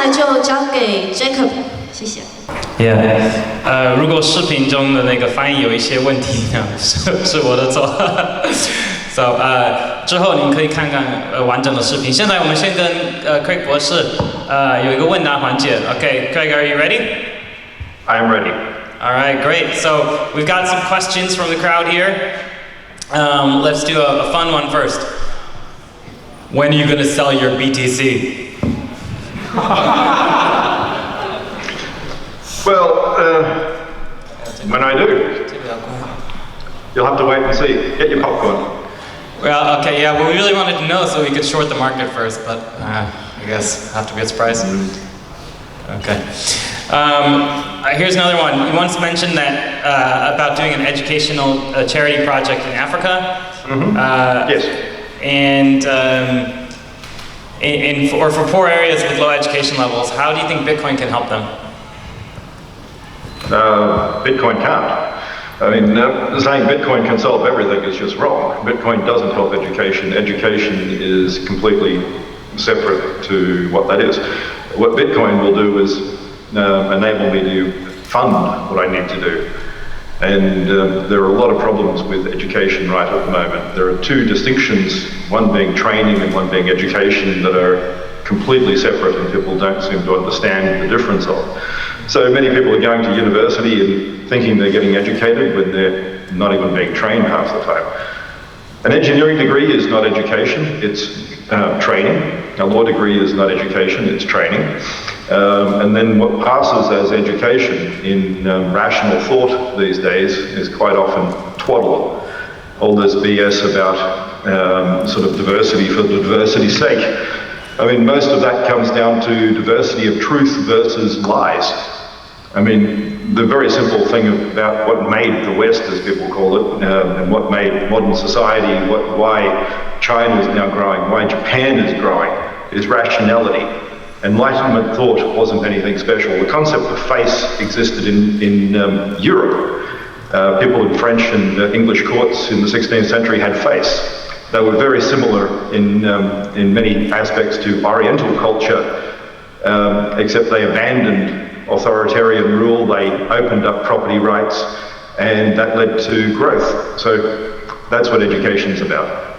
来就交给 Jacob， 谢谢。Yeah， 如果视频中的那个翻译有一些问题呢，是我的错。So， 之后您可以看看完整的视频。现在我们先跟Craig 博士有一个问答环节。Okay, Craig, are you ready? I am ready. All right, great. So we've got some questions from the crowd here. Let's do a fun one first. When are you going to sell your BTC? Well, when I do, you'll have to wait and see. Get your popcorn. Well, okay, yeah, well, we really wanted to know so we could short the market first, but I guess have to be a surprise. Okay. Here's another one. You once mentioned that about doing an educational charity project in Africa. Yes. And for poor areas with low education levels, how do you think Bitcoin can help them? Bitcoin can't. I mean, saying Bitcoin can solve everything is just wrong. Bitcoin doesn't help education. Education is completely separate to what that is. What Bitcoin will do is enable me to fund what I need to do. And there are a lot of problems with education right at the moment. There are two distinctions, one being training and one being education, that are completely separate and people don't seem to understand the difference of. So many people are going to university and thinking they're getting educated when they're not even being trained half the time. An engineering degree is not education, it's training. A law degree is not education, it's training. And then what passes as education in rational thought these days is quite often twaddle. All this BS about sort of diversity for the diversity's sake. I mean, most of that comes down to diversity of truth versus lies. I mean, the very simple thing about what made the West, as people call it, and what made modern society, why China is now growing, why Japan is growing, is rationality. Enlightenment thought wasn't anything special. The concept of face existed in Europe. People in French and English courts in the 16th century had face. They were very similar in many aspects to Oriental culture, except they abandoned authoritarian rule, they opened up property rights, and that led to growth. So that's what education is about.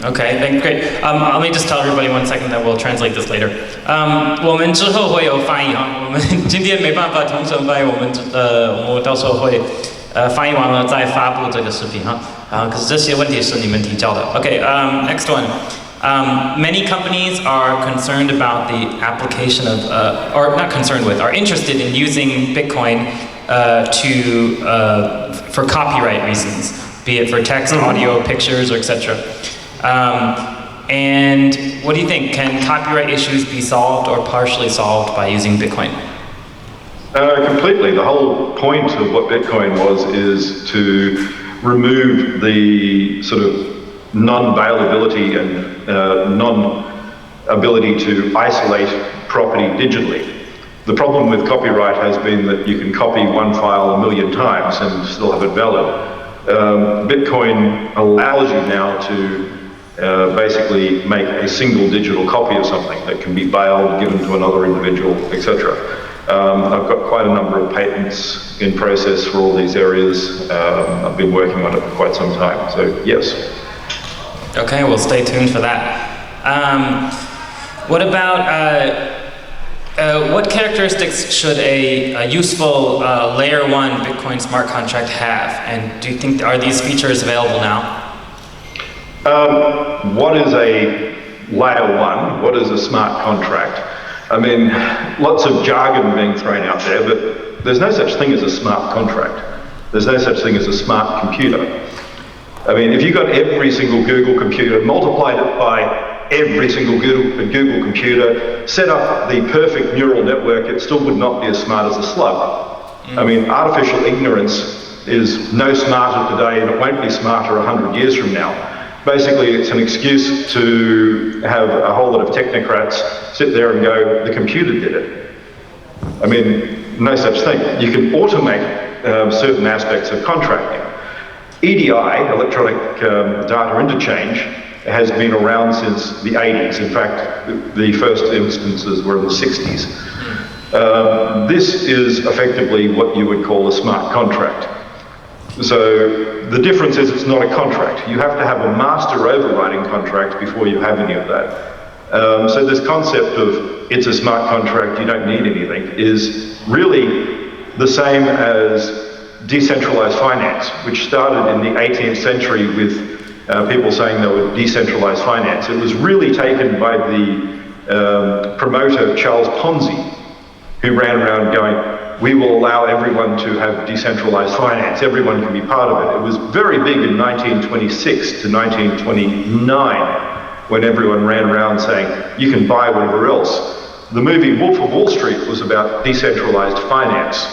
Okay, thank you. Great. Let me just tell everybody 1 second that we'll translate this later. 我们之后会有翻译啊，我们今天没办法同声翻译，我们到时候会翻译完了再发布这个视频哈。可是这些问题是你们提交的。Okay, next one. Many companies are concerned about the application of, or not concerned with, are interested in using Bitcoin for copyright reasons, be it for text, audio, pictures, or etc. And what do you think? Can copyright issues be solved or partially solved by using Bitcoin? Completely. The whole point of what Bitcoin was is to remove the sort of non-bailability and non-ability to isolate property digitally. The problem with copyright has been that you can copy one file 1 million times and still have it valid. Bitcoin allows you now to basically make a single digital copy of something that can be bailed, given to another individual, etc. I've got quite a number of patents in process for all these areas. I've been working on it for quite some time, so yes. Okay, we'll stay tuned for that. What about, what characteristics should a useful layer 1 Bitcoin smart contract have? And do you think, are these features available now? What is a layer 1? What is a smart contract? I mean, lots of jargon being thrown out there, but there's no such thing as a smart contract. There's no such thing as a smart computer. I mean, if you got every single Google computer, multiplied it by every single Google computer, set up the perfect neural network, it still would not be as smart as a slug. I mean, artificial ignorance is no smarter today and it won't be smarter 100 years from now. Basically, it's an excuse to have a whole lot of technocrats sit there and go, the computer did it. I mean, no such thing. You can automate certain aspects of contracting. EDI, electronic data interchange, has been around since the 80s. In fact, the first instances were in the 60s. This is effectively what you would call a smart contract. So the difference is it's not a contract. You have to have a master overriding contract before you have any of that. So this concept of it's a smart contract, you don't need anything, is really the same as decentralized finance, which started in the 18th century with people saying they would decentralize finance. It was really taken by the promoter Charles Ponzi, who ran around going, we will allow everyone to have decentralized finance, everyone can be part of it. It was very big in 1926 to 1929, when everyone ran around saying, you can buy whatever else. The movie Wolf of Wall Street was about decentralized finance.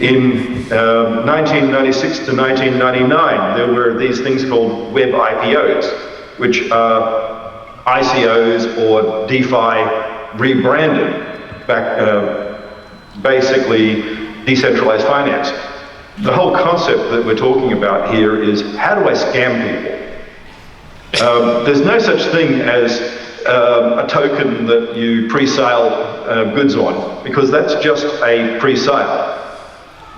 In 1996 to 1999, there were these things called web IPOs, which are ICOs or DeFi rebranded, basically decentralized finance. The whole concept that we're talking about here is, how do I scam people? There's no such thing as a token that you pre-sale goods on, because that's just a pre-sale.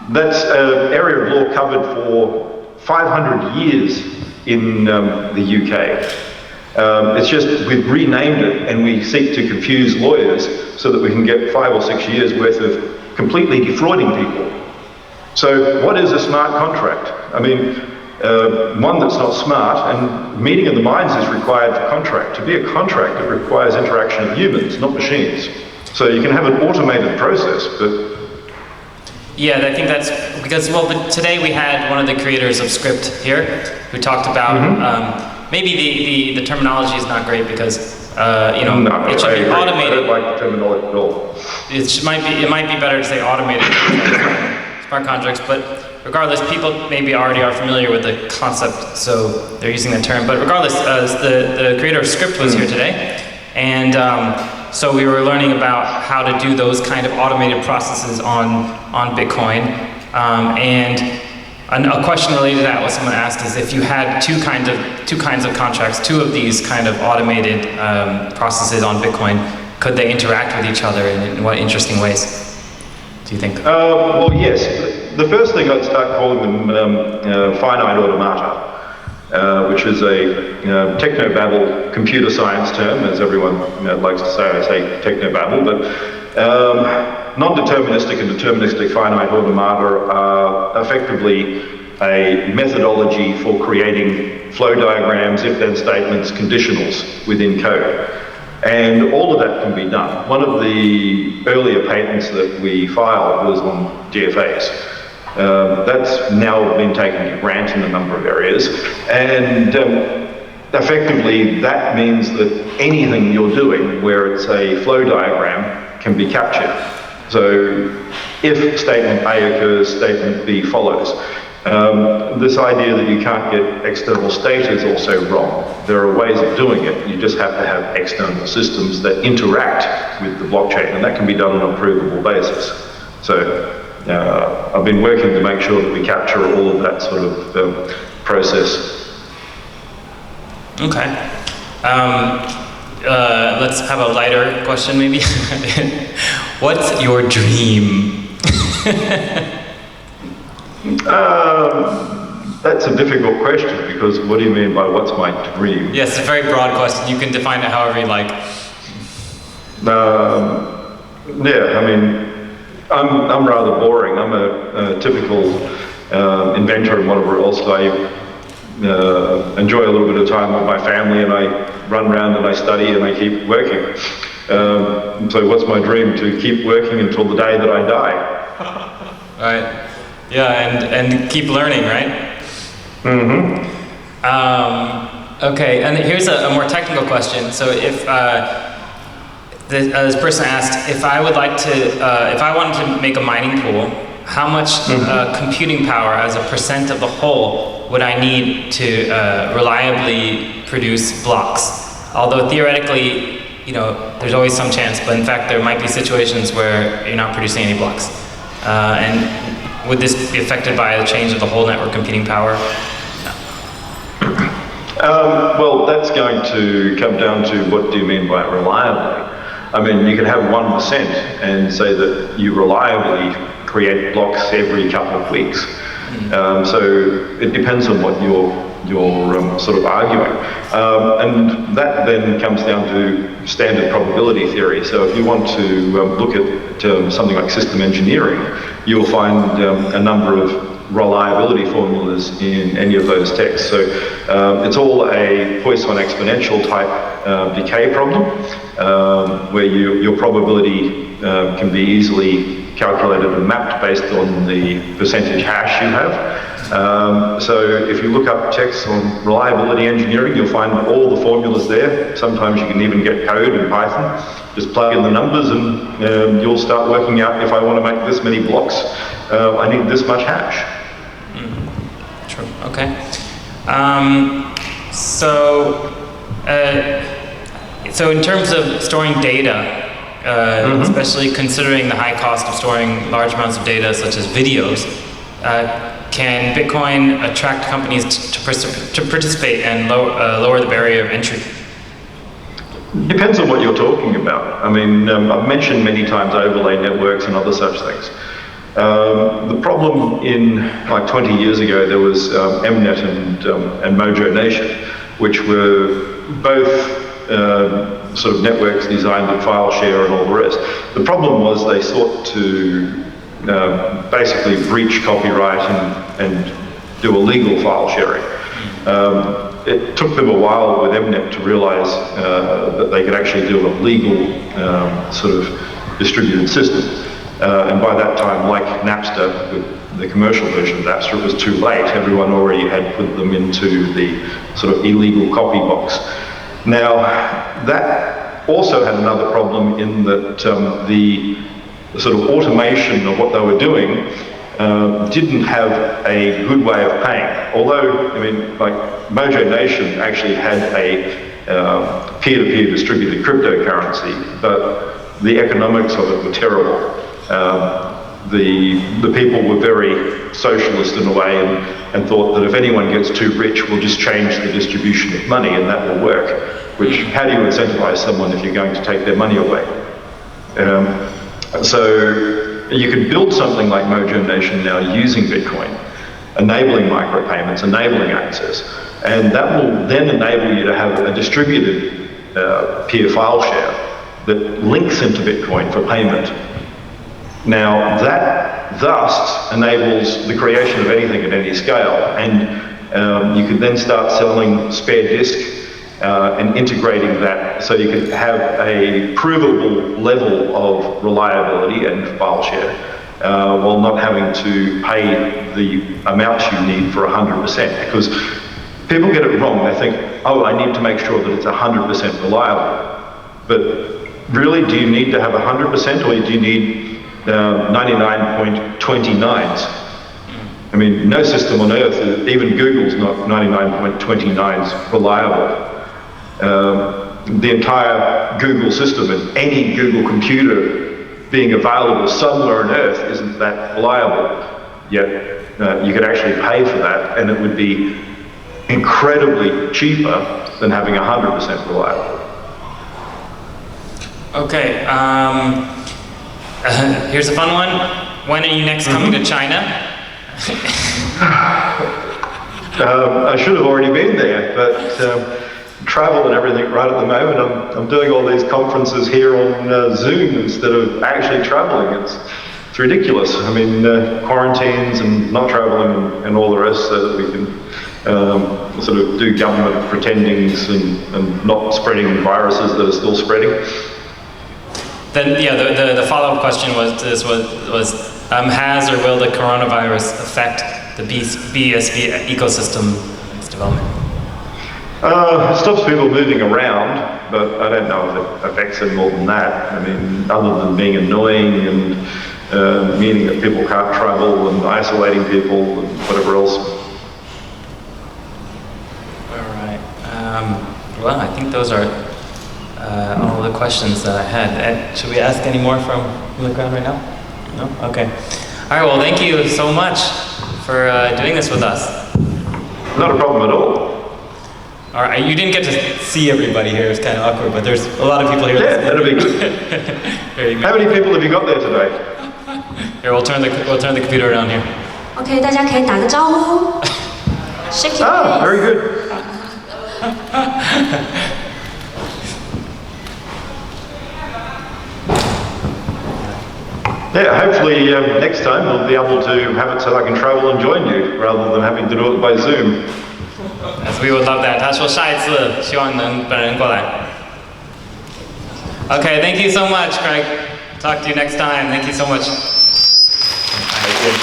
That's an area of law covered for 500 years in the UK. It's just we've renamed it and we seek to confuse lawyers so that we can get 5 or 6 years worth of completely defrauding people. So what is a smart contract? I mean, one that's not smart, and meeting of the minds is required for contract. To be a contract, it requires interaction of humans, not machines. So you can have an automated process, but... Yeah, I think that's because, well, but today we had one of the creators of Script here who talked about, maybe the terminology is not great because, you know, no, it should be automated. I don't like the terminology at all. It might be better to say automated smart contracts, but regardless, people maybe already are familiar with the concept, so they're using the term. But regardless, the creator of Script was here today, and so we were learning about how to do those kind of automated processes on Bitcoin. And a question related to that, what someone asked, is if you had two kinds of contracts, two of these kind of automated processes on Bitcoin, could they interact with each other, and in what interesting ways do you think? Well, yes. The first thing I'd start calling them finite automata, which is a technobabble computer science term, as everyone likes to say. I say technobabble, but non-deterministic and deterministic finite automata are effectively a methodology for creating flow diagrams, if-then statements, conditionals within code. And all of that can be done. One of the earlier patents that we filed was on DFAs. That's now been taken to grant in a number of areas, and effectively that means that anything you're doing where it's a flow diagram can be captured. So if statement A occurs, statement B follows. This idea that you can't get external state is also wrong. There are ways of doing it. You just have to have external systems that interact with the blockchain, and that can be done on a provable basis. So I've been working to make sure that we capture all of that sort of process. Okay. Let's have a lighter question, maybe. What's your dream? That's a difficult question, because what do you mean by what's my dream? Yes, it's a very broad question. You can define it however you like. Yeah, I mean, I'm rather boring. I'm a typical inventor and whatever else. I enjoy a little bit of time with my family, and I run around and I study and I keep working. So what's my dream? To keep working until the day that I die. Right. Yeah, and keep learning, right? Mm-hmm. Okay, and here's a more technical question. So if this person asked, if I would like to, if I wanted to make a mining pool, how much computing power as a percent of the whole would I need to reliably produce blocks? Although theoretically, you know, there's always some chance, but in fact there might be situations where you're not producing any blocks. And would this be affected by the change of the whole network computing power? Well, that's going to come down to what do you mean by reliably. I mean, you can have 1% and say that you reliably create blocks every couple of weeks. So it depends on what you're sort of arguing. And that then comes down to standard probability theory. So if you want to look at something like system engineering, you'll find a number of reliability formulas in any of those texts. So it's all a Poisson exponential type decay problem, where your probability can be easily calculated and mapped based on the percentage hash you have. So if you look up texts on reliability engineering, you'll find all the formulas there. Sometimes you can even get code in Python. Just plug in the numbers and you'll start working out, if I want to make this many blocks, I need this much hash. True, okay. So in terms of storing data, especially considering the high cost of storing large amounts of data, such as videos, can Bitcoin attract companies to participate and lower the barrier of entry? Depends on what you're talking about. I mean, I've mentioned many times overlay networks and other such things. The problem in, like 20 years ago, there was Mnet and Mojo Nation, which were both sort of networks designed to file share and all the rest. The problem was they sought to basically breach copyright and do illegal file sharing. It took them a while with Mnet to realize that they could actually do a legal sort of distributed system. And by that time, like Napster, with the commercial version of Napster, it was too late. Everyone already had put them into the sort of illegal copy box. Now, that also had another problem in that the sort of automation of what they were doing didn't have a good way of paying. Although, I mean, like Mojo Nation actually had a peer-to-peer distributed cryptocurrency, but the economics of it were terrible. The people were very socialist in a way and thought that if anyone gets too rich, we'll just change the distribution of money and that will work. Which, how do you incentivize someone if you're going to take their money away? So you can build something like Mojo Nation now using Bitcoin, enabling micropayments, enabling access, and that will then enable you to have a distributed peer file share that links into Bitcoin for payment. Now that thus enables the creation of anything at any scale, and you can then start selling spare disk and integrating that so you can have a provable level of reliability and file share while not having to pay the amount you need for 100%, because people get it wrong. They think, oh, I need to make sure that it's 100% reliable. But really, do you need to have 100% or do you need 99.29s? I mean, no system on earth, even Google's not 99.29s reliable. The entire Google system and any Google computer being available somewhere on earth isn't that reliable. Yet you could actually pay for that, and it would be incredibly cheaper than having 100% reliable. Okay, here's a fun one. When are you next coming to China? I should have already been there, but travel and everything right at the moment. I'm doing all these conferences here on Zoom instead of actually traveling. It's ridiculous. I mean, quarantines and not traveling and all the rest, so that we can sort of do government pretendings and not spreading viruses that are still spreading. Then, yeah, the follow-up question was has or will the coronavirus affect the BSV ecosystem and its development? It stops people moving around, but I don't know if it affects it more than that. I mean, other than being annoying and meaning that people can't travel and isolating people and whatever else. All right. Well, I think those are all the questions that I had. Should we ask any more from the crowd right now? No? Okay. All right, well, thank you so much for doing this with us. Not a problem at all. All right, you didn't get to see everybody here. It's kind of awkward, but there's a lot of people here. Yeah, that'll be good. How many people have you got there today? Here, we'll turn the computer around here. OK， 大家可以打个招呼。Shake your Ah, hands. very good. Yeah, hopefully next time we'll be able to have it so I can travel and join you rather than having to do it by Zoom. As we would love that. 他说下一次希望能本人过来。Okay, thank you so much, Craig. Talk to you next time. Thank you so much. Thank you.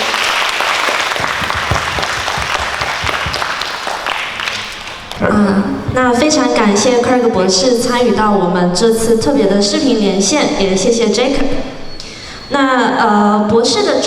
那非常感谢 Craig 博士参与到我们这次特别的视频连线，也谢谢 Jacob。那博士的